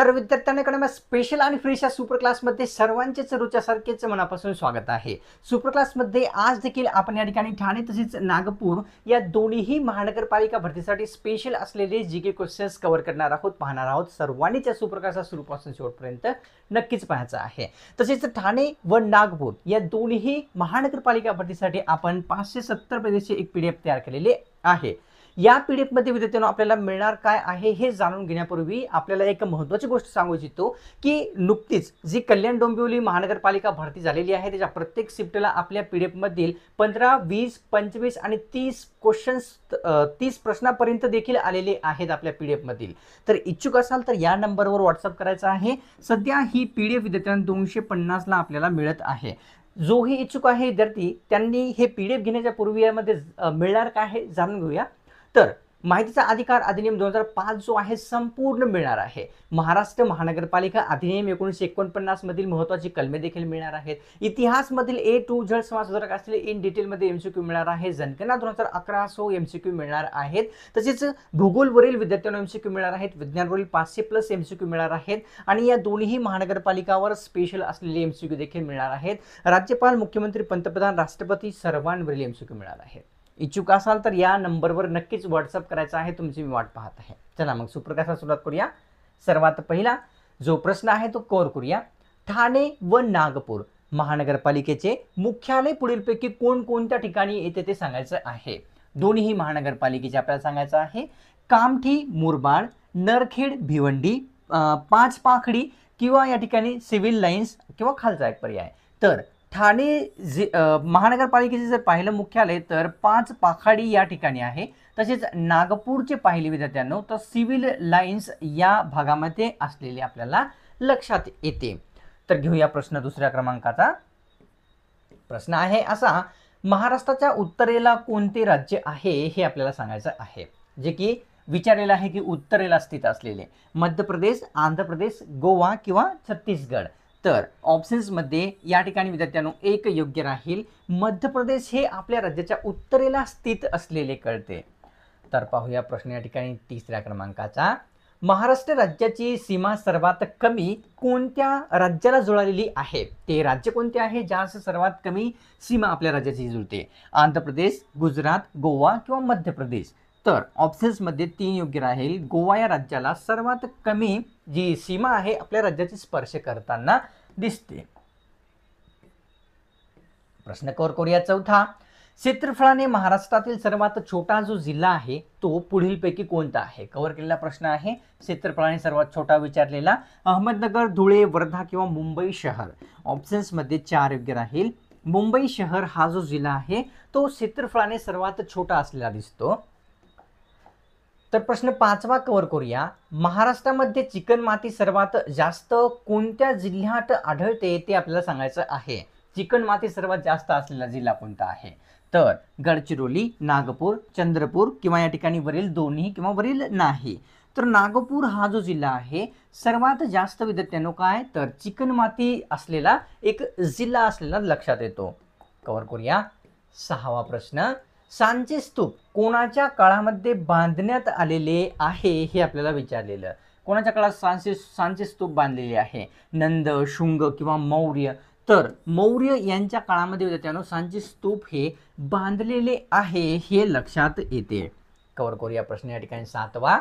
तर विद्यार्थ्यांकडे स्पेशल आणि फ्रेश सुपर क्लासमध्ये सर्वांचेच रोजच्यासारखेच मनापासून स्वागत आहे। सुपर क्लासमध्ये आज देखील आपण या ठिकाणी ठाणे तसेच नागपूर या दोन्ही महानगरपालिका भरतीसाठी स्पेशल असलेले जीके क्वेश्चन्स कव्हर करणार आहोत, पाहणार आहोत। सर्वांनीच या सुपर क्लासचा सुरूपासून शेवटपर्यंत नक्कीच पाहायचं आहे। तसेच ठाणे व नागपूर या दोन्ही महानगरपालिका भरतीसाठी आपण 570 पेजेसचे एक पीडीएफ तयार केलेले आहे। या पीडीएफ मध्ये विद्यार्थ्यांनो आपल्याला मिळणार काय आहे हे जाणून घेण्यापूर्वी आपल्याला एक महत्त्वाची गोष्ट सांगू इच्छितो की नुकतीच जी कल्याण डोंबिवली महानगरपालिका भरती झालेली आहे त्याच्या प्रत्येक शिफ्टला आपल्या पीडीएफ मधील 15, 20, 25 आणि 30 क्वेश्चन्स 30 प्रश्नापर्यंत देखील आलेले आहेत आपल्या पीडीएफ मधील। तर इच्छुक असाल तर या नंबरवर व्हॉट्सअप करायचा आहे। सध्या ही पीडीएफ विद्यार्थ्यांना 250 ला आपल्याला मिळत आहे। जोही इच्छुक आहे विद्यार्थी त्यांनी हे पीडीएफ घेण्याच्या पूर्वी यामध्ये मिळणार काय आहे जाणून घेऊया। तर माहितीचा अधिकार अधिनियम 2005 जो आहे संपूर्ण मिळणार आहे। महाराष्ट्र महानगरपालिका अधिनियम 1949 मधील महत्त्वाची कलमे देखील मिळणार आहेत। इतिहास मधील ए टू झेड समाजसुधारक असलेले इन डिटेल मध्ये एमसीक्यू मिळणार आहे। जनगणना 2011 सो एमसीक्यू मिळणार आहेत। तसेच भूगोल वरील विद्यार्थ्यांना एमसीक्यू मिळणार आहेत। विज्ञान वरील 500+ एमसीक्यू मिळणार आहेत आणि या दोन्ही महानगरपालिकावर स्पेशल असलेले एमसीक्यू देखील मिळणार आहेत। राज्यपाल, मुख्यमंत्री, पंतप्रधान, राष्ट्रपती सर्वांवरील एमसीक्यू मिळणार आहे। इच्छुक असाल तर या नंबरवर नक्कीच व्हॉट्सअप करायचा आहे, तुमची मी वाट पाहत आहे। चला मग सुपर क्लासला सुरुवात करूया। सर्वात पहिला जो प्रश्न आहे तो कव्हर करूया। ठाणे व नागपूर महानगरपालिकेचे मुख्यालय पुढीलपैकी कोणकोणत्या ठिकाणी येते ते सांगायचं आहे। दोन्ही महानगरपालिकेचे आपल्याला सांगायचं आहे। कामठी मुरबाड, नरखेड भिवंडी, पाचपाखडी किंवा या ठिकाणी सिव्हिल लाईन्स किंवा खालचा एक पर्याय। तर ठाणे महानगरपालिकेचे जर पाहिलं मुख्यालय तर पाचपाखडी या ठिकाणी आहे। तसेच नागपूरचे पाहिले विद्यार्थ्यांनो तर सिव्हिल लाईन्स या भागामध्ये असलेले आपल्याला लक्षात येते। तर घेऊया प्रश्न दुसऱ्या क्रमांकाचा। प्रश्न आहे असा, महाराष्ट्राच्या उत्तरेला कोणते राज्य आहे हे आपल्याला सांगायचं आहे। जे की विचारलेलं आहे की उत्तरेला स्थित असलेले मध्य प्रदेश, आंध्र प्रदेश, गोवा किंवा छत्तीसगड। तर ऑप्शन्स मध्ये या ठिकाणी विद्यार्थ्यांनो एक योग्य राहील। मध्य प्रदेश हे आपल्या राज्याच्या उत्तरेला स्थित असलेले कळते। तर पाहूया प्रश्न या ठिकाणी तिसऱ्या क्रमांकाचा। महाराष्ट्र राज्याची सीमा सर्वात कमी कोणत्या राज्याला जुळलेली आहे? ते राज्य कोणते आहे ज्यास सर्वात कमी सीमा आपल्या राज्याची जुळते? आंध्र प्रदेश, गुजरात, गोवा किंवा मध्य प्रदेश। तर ऑप्शन्स मध्ये 3 योग्य राहील। गोवा या राज्याला सर्वात कमी जी सीमा आहे आपल्या राज्याची स्पर्श करताना दिसते। प्रश्न कव्हर करूया चौथा। क्षेत्रफळाने महाराष्ट्रातील सर्वात छोटा जो जिल्हा आहे तो पुढीलपैकी कोणता आहे? कव्हर केलेला प्रश्न आहे। क्षेत्रफळाने सर्वात छोटा विचारलेला अहमदनगर, धुळे, वर्धा किंवा मुंबई शहर। ऑप्शन्स मध्ये 4 योग्य राहील। मुंबई शहर हा जो जिल्हा आहे तो क्षेत्रफळाने सर्वात छोटा असलेला दिसतो। तर प्रश्न 5वा कव्हर करूया। महाराष्ट्रामध्ये चिकणमाती सर्वात जास्त कोणत्या जिल्ह्यात आढळते ते आपल्याला सांगायचं आहे। चिकणमाती सर्वात जास्त असलेला जिल्हा कोणता आहे? तर गडचिरोली, नागपूर, चंद्रपूर किंवा या ठिकाणी वरील दोन्ही किंवा वरील नाही। तर नागपूर हा जो जिल्हा आहे सर्वात जास्त विद्यार्थ्यांनो काय तर चिकणमाती असलेला एक जिल्हा असलेला लक्षात येतो। कव्हर करूया 6वा प्रश्न। सांची स्तूप कोणाच्या काळामध्ये बांधण्यात आलेले आहे हे आपल्याला विचारलेलं। कोणाच्या काळात सांची स्तूप बांधलेले आहे? नंद, शुंग किंवा मौर्य। तर मौर्य यांच्या काळामध्ये विद्यार्थ्यांनो सांची स्तूप हे बांधलेले आहे हे लक्षात येते। कव्हर करूया प्रश्न या ठिकाणी 7वा।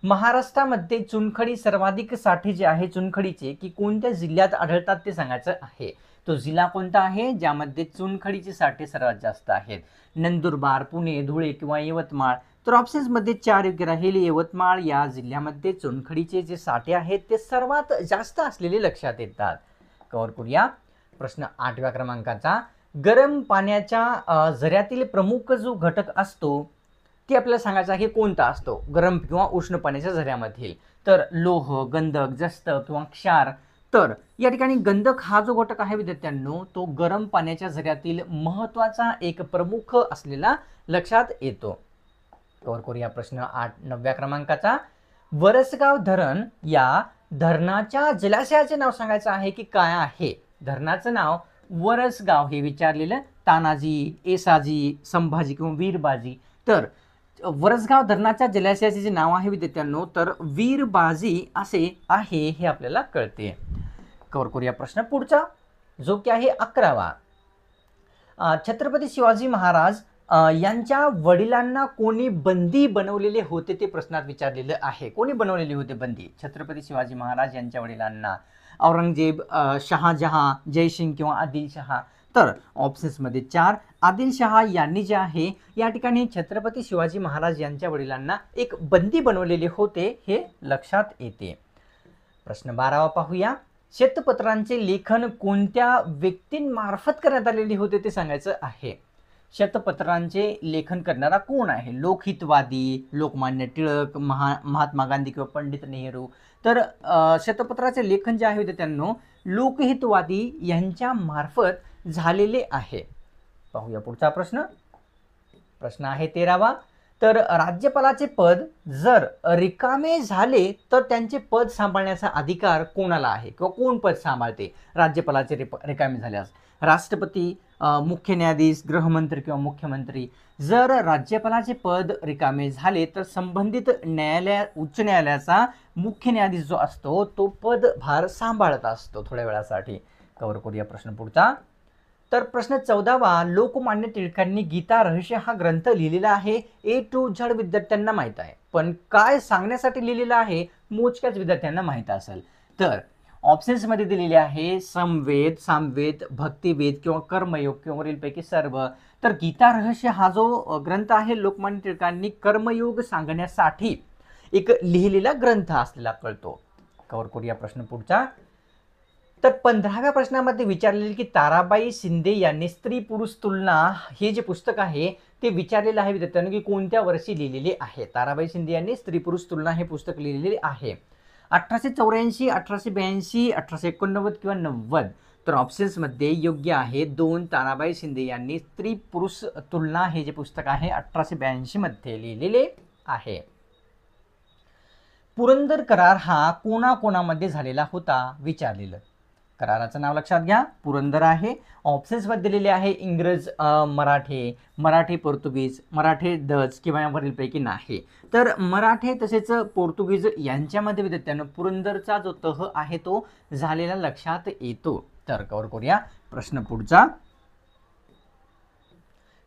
महाराष्ट्रामध्ये चुनखडी सर्वाधिक साठे जे आहे चुनखडीचे की कोणत्या जिल्ह्यात आढळतात ते सांगायचं आहे। तो जिल्हा कोणता आहे ज्यामध्ये चुनखडीचे साठे सर्वात जास्त आहेत? नंदुरबार, पुणे, धुळे किंवा यवतमाळ। तर ऑप्शन्स मध्ये 4 योग्य राहील। यवतमाळ या जिल्ह्यामध्ये चुनखडीचे जे साठे आहेत ते सर्वात जास्त असलेले लक्षात येतात। कव्हर करूया प्रश्न 8व्या क्रमांकाचा। गरम पाण्याच्या झऱ्यातील प्रमुख जो घटक असतो ते आपल्याला सांगायचं आहे कोणता असतो गरम किंवा उष्ण पाण्याच्या झऱ्यामधील? तर लोह, गंधक, जस्त किंवा क्षार। तर या ठिकाणी गंधक हा जो घटक आहे विद्यार्थ्यांनो तो गरम पाण्याच्या झऱ्यातील महत्त्वाचा एक प्रमुख असलेला लक्षात येतो। कव्हर करूया प्रश्न 9व्या क्रमांकाचा। वरसगाव धरण या धरणाच्या जलाशयाचे नाव सांगायचं आहे की काय आहे? धरणाचं नाव वरसगाव हे विचारलेलं। तानाजी, येसाजी, संभाजी किंवा वीरबाजी। तर वरसगाव धरणाच्या जलाशयाचे जे नाव आहे विद्यार्थ्यांनो तर वीरबाजी असे आहे हे आपल्याला कळते. कव्हर करूया प्रश्न पुढचा जो की आहे 11वा. छत्रपती शिवाजी महाराज यांच्या वडिलांना कोणी बंदी बनवलेले होते ते प्रश्नात विचारलेलं आहे. कोणी बनवलेले होते बंदी? छत्रपती शिवाजी महाराज यांच्या वडिलांना औरंगजेब, शहाजहां, जयसिंग किंवा आदिलशहा. तर ऑप्शन्समध्ये 4 आदिलशहा यांनी जे आहे या ठिकाणी छत्रपती शिवाजी महाराज यांच्या वडिलांना एक बंदी बनवलेले होते हे लक्षात येते. प्रश्न 12वा पाहूया. शतपत्रांचे लेखन कोणत्या व्यक्तींमार्फत करण्यात आलेले होते ते सांगायचं आहे. शतपत्रांचे लेखन करणारा कोण आहे? लोकहितवादी, लोकमान्य टिळक, महात्मा गांधी किंवा पंडित नेहरू. तर शतपत्राचे लेखन जे आहे त्यांनो लोकहितवादी यांच्या मार्फत झालेले आहे. पाहूया पुढचा प्रश्न. प्रश्न आहे 13वा. तर राज्यपालाचे पद जर रिकामे झाले तर त्यांचे पद सांभाळण्याचा अधिकार कोणाला आहे किंवा कोण पद सांभाळते राज्यपालाचे रिकामे झाल्यास? राष्ट्रपती, मुख्य न्यायाधीश, गृहमंत्री किंवा मुख्यमंत्री. जर राज्यपालाचे पद रिकामे झाले तर संबंधित उच्च न्यायालयाचा मुख्य न्यायाधीश जो असतो तो पदभार सांभाळत असतो थोड्या वेळासाठी. कव्हर करूया प्रश्न पुढचा. तर प्रश्न 14वा. लोकमान्य टिळकांनी गीता रहस्य हा ग्रंथ लिहिलेला आहे. A to Z विद्यार्थ्यांना माहीत आहे, पण काय सांगण्यासाठी लिहिलेला आहे मोजक्याच विद्यार्थ्यांना माहीत असेल. तर ऑप्शन्समध्ये दिलेले आहे समवेद, सामवेद, भक्तिवेद किंवा कर्मयोग किंवा वरीलपैकी सर्व. तर गीता रहस्य हा जो ग्रंथ आहे लोकमान्य टिळकांनी कर्मयोग सांगण्यासाठी एक लिहिलेला ग्रंथ असलेला कळतो. कव्हर करूया प्रश्न पुढचा. तर 15व्या प्रश्नामध्ये विचारलेले की ताराबाई शिंदे यांनी स्त्री पुरुष तुलना हे जे पुस्तक आहे ते विचारलेलं आहे विद्यार्थ्यांनी की कोणत्या वर्षी लिहिलेले आहे. ताराबाई शिंदे यांनी स्त्री पुरुष तुलना हे पुस्तक लिहिलेले आहे. 1884, 1882, 1889 किंवा 90. तर ऑप्शन्समध्ये योग्य आहे 2 ताराबाई शिंदे यांनी स्त्री पुरुष तुलना हे जे पुस्तक आहे 1882 मध्ये लिहिलेले आहे. पुरंदर करार हा कोणाकोणामध्ये झालेला होता विचारलेलं. कराराचं नाव लक्षात घ्या, पुरंदर आहे. ऑप्शन्समध्ये दिलेले आहे इंग्रज, मराठे पोर्तुगीज, मराठे डच किंवा वरीलपैकी नाही. तर मराठे तसेच पोर्तुगीज यांच्यामध्ये विद्यार्थ्यांनो पुरंदरचा जो तह आहे तो झालेला लक्षात येतो. तर कव्हर करूया प्रश्न पुढचा.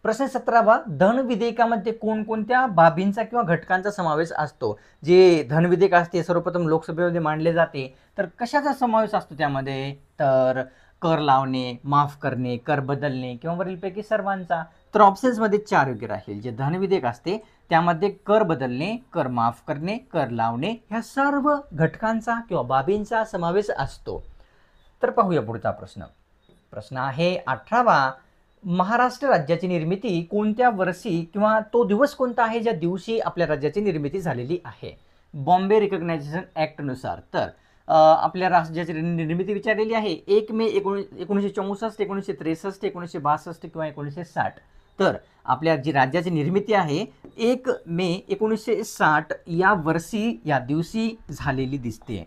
प्रश्न 17वा. धन विधेयकामध्ये कोणकोणत्या बाबींचा किंवा घटकांचा समावेश असतो? जे धन विधेयक असते सर्वप्रथम लोकसभेमध्ये मांडले जाते. तर कशाचा समावेश असतो त्यामध्ये? तर कर लावणे, माफ करणे, कर बदलणे किंवा वरीलपैकी सर्वांचा. तर ऑप्शन्समध्ये 4 योग्य राहील. जे धन विधेयक असते त्यामध्ये कर बदलणे, कर माफ करणे, कर लावणे ह्या सर्व घटकांचा किंवा बाबींचा समावेश असतो. तर पाहूया पुढचा प्रश्न. प्रश्न आहे 18वा. महाराष्ट्र राज्याची निर्मिती कोणत्या वर्षी किंवा तो दिवस कोणता आहे ज्या दिवशी आपल्या राज्याची निर्मिती झालेली आहे? बॉम्बे रिकग्नायझेशन ॲक्टनुसार. तर आपल्या राज्याची निर्मिती विचारलेली आहे 1 मे 1964, 1963, 1962 किंवा 1960. तर आपल्या जी राज्याची निर्मिती आहे 1 मे 1960 या वर्षी या दिवशी झालेली दिसते.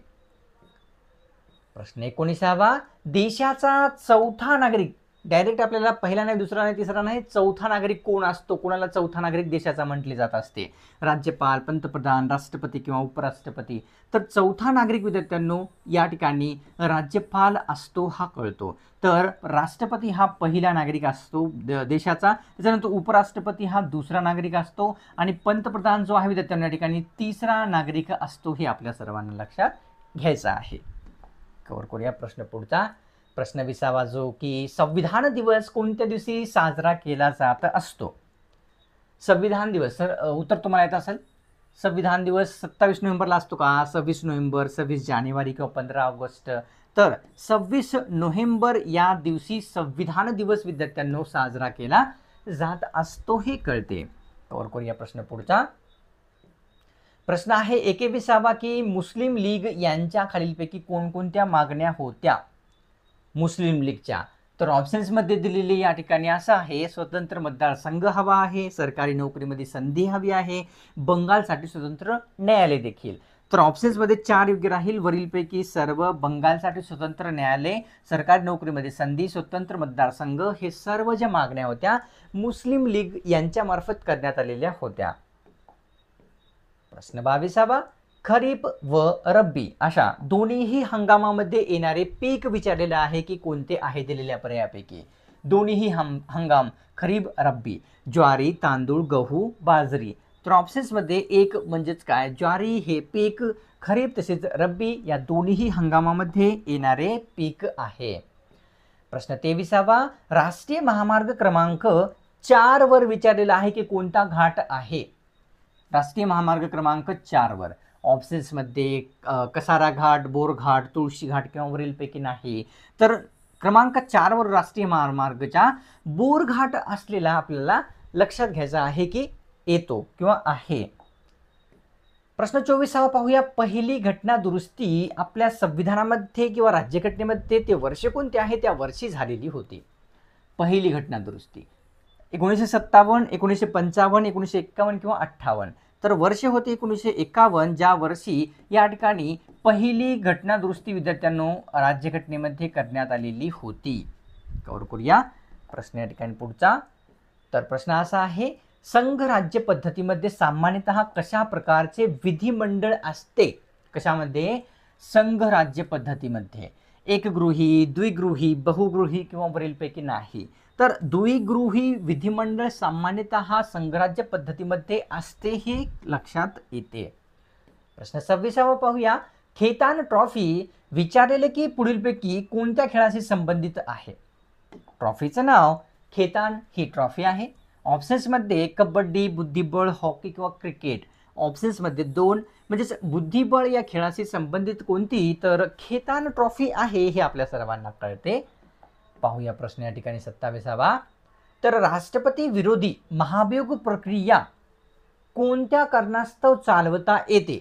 प्रश्न 19वा. देशाचा चौथा नागरिक, डायरेक्ट आपल्याला पहिला नाही, दुसरा नाही, तिसरा नाही, चौथा नागरिक कोण असतो? कोणाला चौथा नागरिक देशाचा म्हटले जात असते? राज्यपाल, पंतप्रधान, राष्ट्रपती किंवा उपराष्ट्रपती. तर चौथा नागरिक विद्यार्थ्यांनो या ठिकाणी राज्यपाल असतो हा कळतो. तर राष्ट्रपती हा पहिला नागरिक असतो देशाचा, त्याच्यानंतर उपराष्ट्रपती हा दुसरा नागरिक असतो आणि पंतप्रधान जो आहे विद्यार्थ्यांना या ठिकाणी तिसरा नागरिक असतो. हे आपल्या सर्वांना लक्षात घ्यायचं आहे. कव्हर करूया प्रश्न पुढचा. प्रश्न 20वा जो की संविधान दिवस कोणत्या दिवशी साजरा केला जात असतो? संविधान दिवस, तर उत्तर तुम्हाला येत असेल. संविधान दिवस 27 नोव्हेंबरला असतो का? 26 नोव्हेंबर, 26 जानेवारी किंवा 15 ऑगस्ट? तर 26 नोव्हेंबर या दिवशी संविधान दिवस विद्यार्थ्यांनो साजरा केला जात असतो हे कळते. कव्हर करूया प्रश्न पुढचा. प्रश्न आहे 21वा की मुस्लिम लीग यांच्या खालीलपैकी कोणकोणत्या मागण्या होत्या मुस्लिम लीगच्या? तर ऑप्शन्समध्ये दिलेली या ठिकाणी असं आहे स्वतंत्र मतदारसंघ हवा आहे, सरकारी नोकरीमध्ये संधी हवी आहे, बंगालसाठी स्वतंत्र न्यायालय देखील. तर ऑप्शन्समध्ये 4 योग्य राहील. वरीलपैकी सर्व, बंगालसाठी स्वतंत्र न्यायालय, सरकारी नोकरीमध्ये संधी, स्वतंत्र मतदारसंघ हे सर्व ज्या मागण्या होत्या मुस्लिम लीग यांच्या मार्फत करण्यात आलेल्या होत्या. प्रश्न 22वा, खरीप व रब्बी अशा दोन्हीही हंगामामध्ये येणारे पीक विचारलेलं आहे की कोणते आहे दिलेल्या पर्यायापैकी. दोन्हीही हंगाम खरीप रब्बी, ज्वारी, तांदूळ, गहू, बाजरी. तर ऑप्शन्समध्ये एक म्हणजेच काय, ज्वारी हे पीक खरीप तसेच रब्बी या दोन्हीही हंगामामध्ये येणारे पीक आहे. प्रश्न 23वा, राष्ट्रीय महामार्ग क्रमांक 4 वर विचारलेला आहे की कोणता घाट आहे. राष्ट्रीय महामार्ग क्रमांक 4 वर ऑप्शन्समध्ये कसारा घाट, बोर घाट, तुळशी घाट किंवा वरीलपैकी नाही. तर क्रमांक 4 वर राष्ट्रीय महामार्गाच्या बोर घाट असलेला आपल्याला लक्षात घ्यायचा आहे की येतो किंवा आहे. प्रश्न 24वा पाहूया, पहिली घटना दुरुस्ती आपल्या संविधानामध्ये किंवा राज्यघटनेमध्ये ते वर्ष कोणते आहे, त्या वर्षी झालेली होती. पहिली घटना दुरुस्ती 1957, 1955, 1951 किंवा 58. तर वर्ष होते 1951, ज्या वर्षी या ठिकाणी पहिली घटना दुरुस्ती विद्यार्थ्यांनो राज्यघटनेमध्ये करण्यात आलेली होती. कव्हर करूया प्रश्न या ठिकाणी पुढचा. तर प्रश्न असा आहे, संघ राज्य पद्धतीमध्ये सामान्यतः कशा प्रकारचे विधिमंडळ असते. कशामध्ये, संघ राज्य पद्धतीमध्ये एकगृही, द्विगृही, बहुगृही किंवा वरीलपैकी नाही. तर द्विगृही विधिमंडळ सामान्यतः संघराज्य पद्धतीमध्ये असते हे लक्षात येते. प्रश्न 26वा पाहूया, खेतान ट्रॉफी विचारलेले की पुढीलपैकी कोणत्या खेळाशी संबंधित आहे. ट्रॉफीचं नाव खेतान ही ट्रॉफी आहे. ऑप्शन्समध्ये कबड्डी, बुद्धिबळ, हॉकी किंवा क्रिकेट. ऑप्शन्समध्ये 2 म्हणजेच बुद्धिबळ या खेळाशी संबंधित कोणती, तर खेतान ट्रॉफी आहे हे आपल्या सर्वांना कळते. पाहूया प्रश्न या ठिकाणी 27वा, तर राष्ट्रपती विरोधी महाभियोग प्रक्रिया कोणत्या कारणास्तव चालवता येते.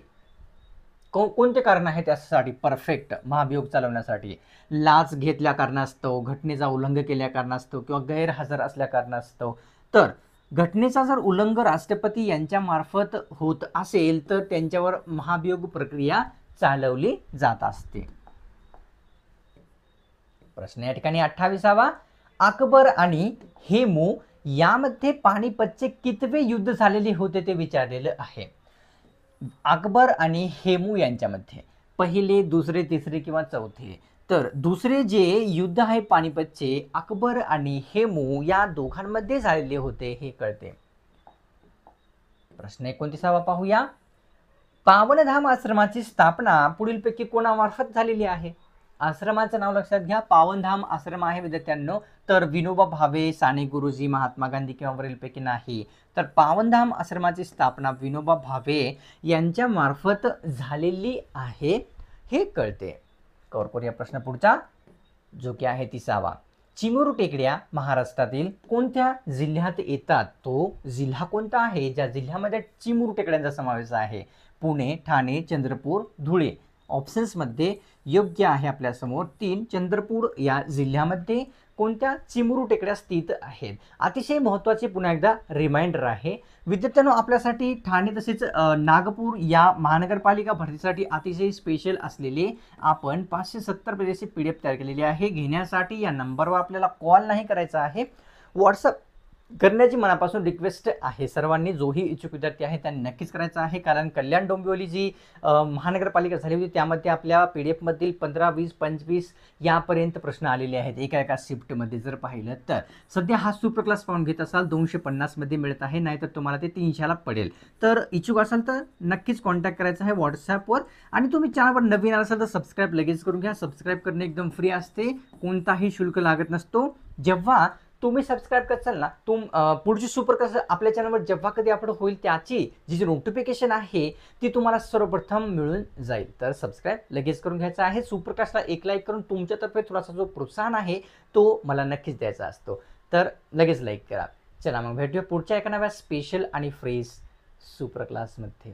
कोणते कारण आहे त्यासाठी परफेक्ट महाभियोग चालवण्यासाठी. लाच घेतल्या कारणास्तव, घटनेचा उल्लंघन केल्या कारणास्तव किंवा गैरहजर असल्या कारणास्तव. तर घटनेचा जर उल्लंघन राष्ट्रपती यांच्या मार्फत होत असेल तर त्यांच्यावर महाभियोग प्रक्रिया चालवली जात असते. प्रश्न या ठिकाणी 28वा, अकबर आणि हेमू यामध्ये पानिपतचे कितवे युद्ध झालेले होते ते विचारलेलं आहे. अकबर आणि हेमू यांच्यामध्ये पहिले, दुसरे, तिसरे किंवा चौथे. तर दुसरे जे युद्ध आहे पानिपतचे अकबर आणि हेमू या दोघांमध्ये झालेले होते हे कळते. प्रश्न 29वा पाहूया, पावनधाम आश्रमाची स्थापना पुढीलपैकी कोणामार्फत झालेली आहे. आश्रमाचं नाव लक्षात घ्या, पावनधाम आश्रम आहे विद्यार्थ्यांनो. तर विनोबा भावे, साने गुरुजी, महात्मा गांधी किंवा वरीलपैकी नाही. तर पावनधाम आश्रमाची स्थापना विनोबा भावे यांच्या मार्फत झालेली आहे हे कळते. कव्हर करूया प्रश्न पुढचा जो की आहे 30वा, चिमुरू टेकड्या महाराष्ट्रातील कोणत्या जिल्ह्यात येतात. तो जिल्हा कोणता आहे ज्या जिल्ह्यामध्ये चिमुरू टेकड्यांचा समावेश आहे. पुणे, ठाणे, चंद्रपूर, धुळे. ऑप्शन्समध्ये योग्य आहे आपल्यासमोर 3 चंद्रपूर या जिल्ह्यामध्ये कोणत्या चिमुरू टेकड्या स्थित आहेत. अतिशय महत्त्वाचे पुन्हा एकदा रिमाइंडर आहे विद्यार्थ्यांनो आपल्यासाठी ठाणे तसेच नागपूर या महानगरपालिका भरतीसाठी अतिशय स्पेशल असलेले आपण 570 पेजेसची PDF तयार केलेली आहे. घेण्यासाठी या नंबरवर आपल्याला कॉल नाही करायचा आहे, व्हॉट्सअप करण्याची मनापासून रिक्वेस्ट आहे. सर्वांनी जोही इच्छुक विद्यार्थी आहे त्यांनी नक्कीच करायचं आहे, कारण कल्याण डोंबिवली जी महानगरपालिका झाली होती त्यामध्ये आपल्या PDF मधील 15, 20, 25 यापर्यंत प्रश्न आलेले आहेत एका शिफ्टमध्ये. जर पाहिलं तर सध्या हा सुपर क्लास पाहून घेत असाल 250 मध्ये मिळत आहे, नाहीतर तुम्हाला ते 300ला पडेल. तर इच्छुक असाल तर नक्कीच कॉन्टॅक्ट करायचा आहे व्हॉट्सॲपवर. आणि तुम्ही चॅनलवर नवीन असाल तर सबस्क्राईब लगेच करून घ्या. सबस्क्राईब करणे एकदम फ्री असते, कोणताही शुल्क लागत नसतो. जेव्हा तुम्ही सबस्क्राईब करसाल ना पुढची सुपर क्लास आपल्या चॅनलवर जेव्हा कधी अपलोड होईल त्याची जी नोटिफिकेशन आहे ती तुम्हाला सर्वप्रथम मिळून जाईल. तर सबस्क्राईब लगेच करून घ्यायचं आहे. सुपर क्लासला एक लाईक करून तुमच्यातर्फे थोडासा जो प्रोत्साहन आहे तो मला नक्कीच द्यायचा असतो. तर लगेच लाईक करा. चला मग भेटूया पुढच्या एका नव्या स्पेशल आणि फ्रेश सुपर क्लासमध्ये.